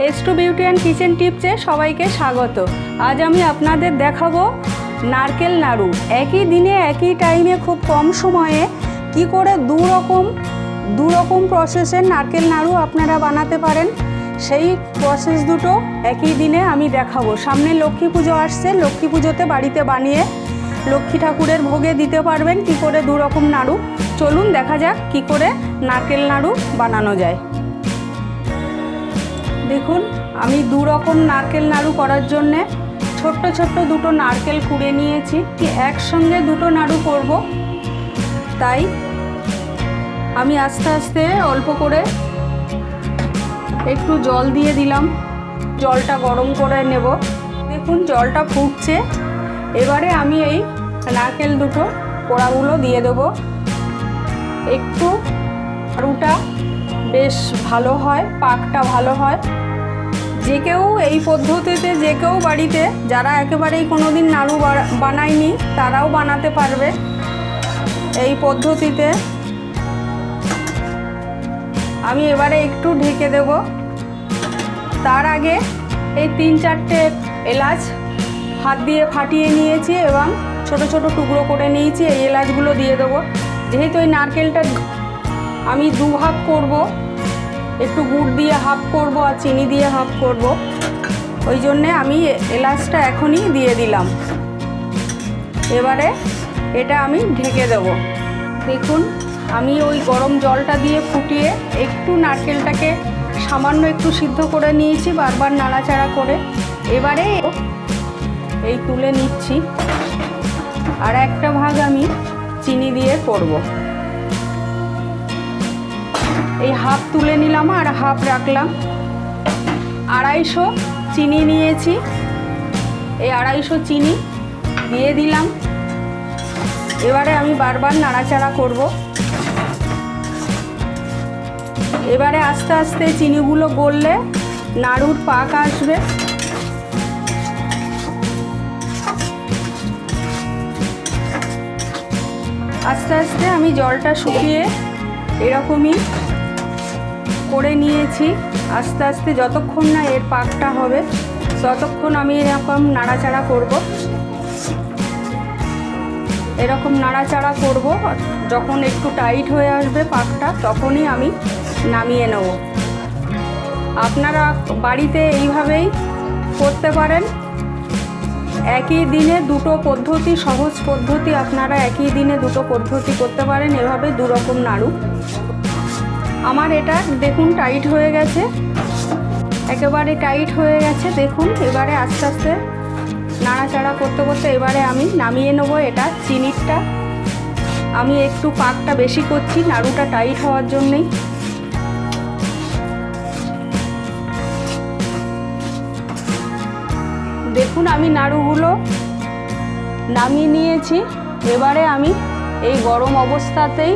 S2 beauty and kitchen টিপসে সবাইকে স্বাগত। আজ আমি আপনাদের দেখাবো নারকেল নাড়ু। একই দিনে একই টাইমে খুব কম সময়ে কি করে দু রকম প্রসেসের নারকেল নাড়ু আপনারা বানাতে পারেন, সেই প্রসেস দুটো একই দিনে আমি দেখাবো। সামনে লক্ষ্মী পুজো আসছে, লক্ষ্মী পুজোতে বাড়িতে বানিয়ে লক্ষ্মী ঠাকুরের ভোগে দিতে পারবেন কি করে দু রকম নাড়ু। চলুন দেখা যাক কি করে নারকেল নাড়ু বানানো যায়। দেখুন, আমি দু রকম নারকেল নাড়ু করার জন্যে ছোট্ট ছোট্ট দুটো নারকেল কুড়ে নিয়েছি। একসঙ্গে দুটো নাড়ু করব, তাই আমি আস্তে আস্তে অল্প করে একটু জল দিয়ে দিলাম। জলটা গরম করে নেব। দেখুন জলটা ফুটছে। এবারে আমি এই নারকেল দুটো কোড়াগুলো দিয়ে দেবো। একটু নাড়ুটা বেশ ভালো হয়, পাকটা ভালো হয়। যে কেউ এই পদ্ধতিতে, যে কেউ বাড়িতে যারা একেবারেই কোনো দিন নাড়ু বানায়নি তারাও বানাতে পারবে এই পদ্ধতিতে। আমি এবারে একটু ঢেকে দেব। তার আগে এই 3-4টে এলাচ হাত দিয়ে ফাটিয়ে নিয়েছি এবং ছোট ছোট টুকরো করে নিয়েছি। এই এলাচগুলো দিয়ে দেবো। যেহেতু এই নারকেলটা আমি দুভাগ করব, একটু গুড় দিয়ে হাফ করব আর চিনি দিয়ে হাফ করব, ওই জন্যে আমি এলাচটা এখনই দিয়ে দিলাম। এবারে এটা আমি ঢেকে দেব। দেখুন, আমি ওই গরম জলটা দিয়ে ফুটিয়ে একটু নারকেলটাকে সামান্য একটু সিদ্ধ করে নিয়েছি, বারবার নাড়াচাড়া করে। এবারে এই তুলে নিচ্ছি, আর একটা ভাগ আমি চিনি দিয়ে করব। এই হাফ তুলে নিলাম আর হাফ রাখলাম। 250 চিনি নিয়েছি, এই 250 চিনি দিয়ে দিলাম। এবারে আমি বারবার নাড়াচাড়া করব। এবারে আস্তে আস্তে চিনিগুলো গললে নাড়ুর পাক আসবে। আস্তে আস্তে আমি জলটা শুকিয়ে এরকমই করে নিয়েছি। আস্তে আস্তে যতক্ষণ না এর পাকটা হবে ততক্ষণ আমি এরকম নাড়াচাড়া করব। এরকম নাড়াচাড়া করব। যখন একটু টাইট হয়ে আসবে পাকটা তখনই আমি নামিয়ে নেব। আপনারা বাড়িতে এইভাবেই করতে পারেন। একই দিনে দুটো পদ্ধতি, সহজ পদ্ধতি, আপনারা একই দিনে দুটো পদ্ধতি করতে পারেন এভাবে দু রকম নাড়ু। আমার এটা দেখুন টাইট হয়ে গেছে, একেবারে টাইট হয়ে গেছে। দেখুন এবারে আস্তে আস্তে নাড়াচাড়া করতে করতে এবারে আমি নামিয়ে নেব। এটা চিনিটা আমি একটু পাকটা বেশি করছি নাড়ুটা টাইট হওয়ার জন্যেই। দেখুন আমি নাড়ুগুলো নামিয়ে নিয়েছি। এবারে আমি এই গরম অবস্থাতেই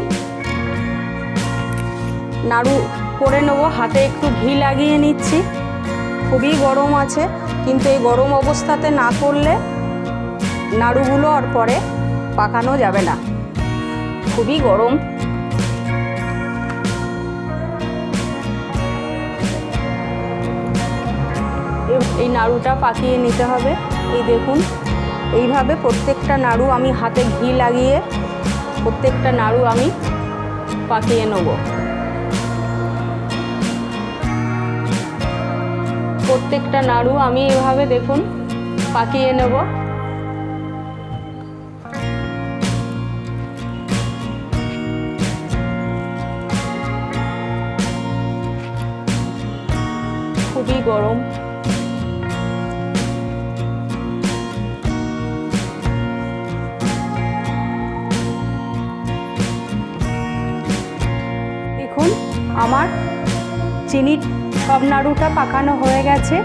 নাড়ু করে নেব। হাতে একটু ঘি লাগিয়ে নিচ্ছি। খুবই গরম আছে, কিন্তু এই গরম অবস্থাতে না করলে নাড়ুগুলো আর পরে পাকানো যাবে না। খুবই গরম। এই নাড়ুটা পাকিয়ে নিতে হবে। এই দেখুন এইভাবে প্রত্যেকটা নাড়ু আমি হাতে ঘি লাগিয়ে প্রত্যেকটা নাড়ু আমি পাকিয়ে নেব। প্রত্যেকটা নাড়ু আমি এভাবে দেখুন পাকিয়ে নেব। খুবই গরম। দেখুন আমার চিনির সব নাড়ুটা পাকানো হয়ে গেছে।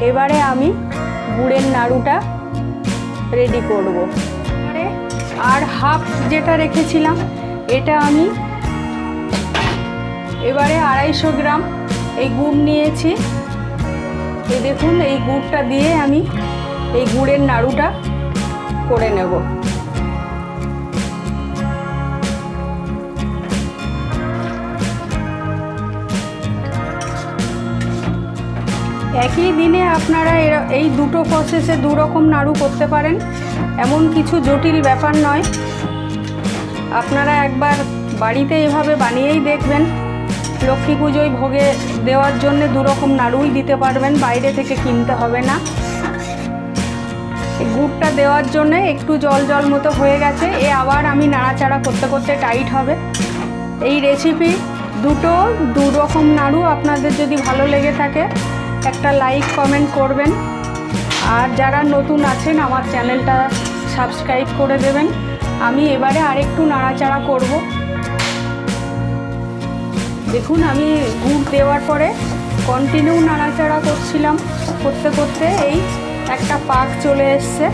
এবারে আমি গুড়ের নাড়ুটা রেডি করব। আর হাফ যেটা রেখেছিলাম এটা আমি এবারে 250 গ্রাম এই গুড় নিয়েছি। এই দেখুন এই গুড়টা দিয়ে আমি এই গুড়ের নাড়ুটা করে নেব। একই দিনে আপনারা এই দুটো প্রসেসে দু রকম নাড়ু করতে পারেন, এমন কিছু জটিল ব্যাপার নয়। আপনারা একবার বাড়িতে এভাবে বানিয়েই দেখবেন। লক্ষ্মী পুজোয় ভোগে দেওয়ার জন্য দু রকম নাড়ুই দিতে পারবেন, বাইরে থেকে কিনতে হবে না। গুড়টা দেওয়ার জন্য একটু জল জল মতো হয়ে গেছে, আবার আমি নাড়াচাড়া করতে করতে টাইট হবে। এই রেসিপি দু রকম নাড়ু আপনাদের যদি ভালো লেগে থাকে একটা লাইক কমেন্ট করবেন, আর যারা নতুন আছেন আমার চ্যানেলটা সাবস্ক্রাইব করে দেবেন। আমি এবারে আরেকটু নাড়াচাড়া করব। দেখুন আমি গুড় দেওয়ার পরে কন্টিনিউ নাড়াচাড়া করছিলাম, করতে করতে এই একটা পাক চলে এসছে।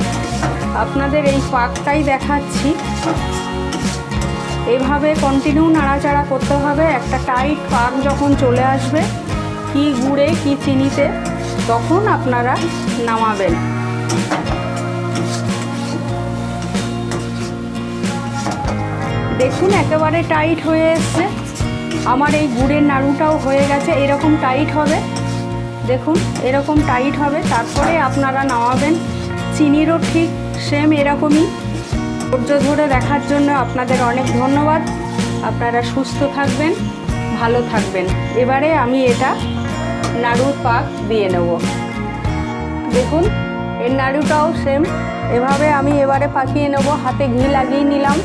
আপনাদের এই পাকটাই দেখাচ্ছি। এভাবে কন্টিনিউ নাড়াচাড়া করতে হবে। একটা টাইট পাক যখন চলে আসবে, কি গুড়ে কি চিনিতে, তখন আপনারা নামাবেন। দেখুন একেবারে টাইট হয়ে এসছে। আমার এই গুড়ের নাড়ুটাও হয়ে গেছে, এরকম টাইট হবে। দেখুন এরকম টাইট হবে, তারপরে আপনারা নামাবেন। চিনিরও ঠিক সেম এরকমই। ধৈর্য ধরে দেখার জন্য আপনাদের অনেক ধন্যবাদ। আপনারা সুস্থ থাকবেন, ভালো থাকবেন। এবারে আমি এটা নাড়ুর পাক দিয়ে নেব। দেখুন এর নাড়ুটাও সেম এভাবে আমি এবারে পাকিয়ে নেব। হাতে ঘি লাগিয়ে নিলাম।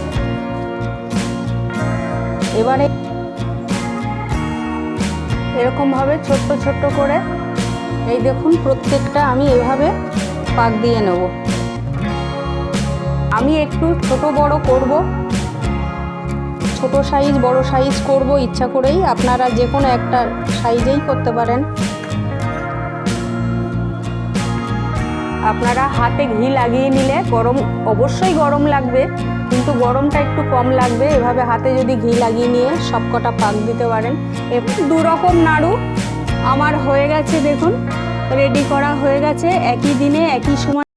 এবারে এরকমভাবে ছোট্ট ছোট্ট করে এই দেখুন প্রত্যেকটা আমি এভাবে পাক দিয়ে নেব। আমি একটু ছোট বড় করব, ছোট সাইজ বড় সাইজ করব ইচ্ছা করেই। আপনারা যে কোনো একটা সাইজেই করতে পারেন। আপনারা হাতে ঘি লাগিয়ে নিলে অবশ্যই গরম লাগবে, কিন্তু গরমটা একটু কম লাগবে। এভাবে হাতে যদি ঘি লাগিয়ে নিয়ে সবকটা পাক দিতে পারেন। এবং দু রকম নাড়ু আমার হয়ে গেছে। দেখুন রেডি করা হয়ে গেছে। একই দিনে একই সময়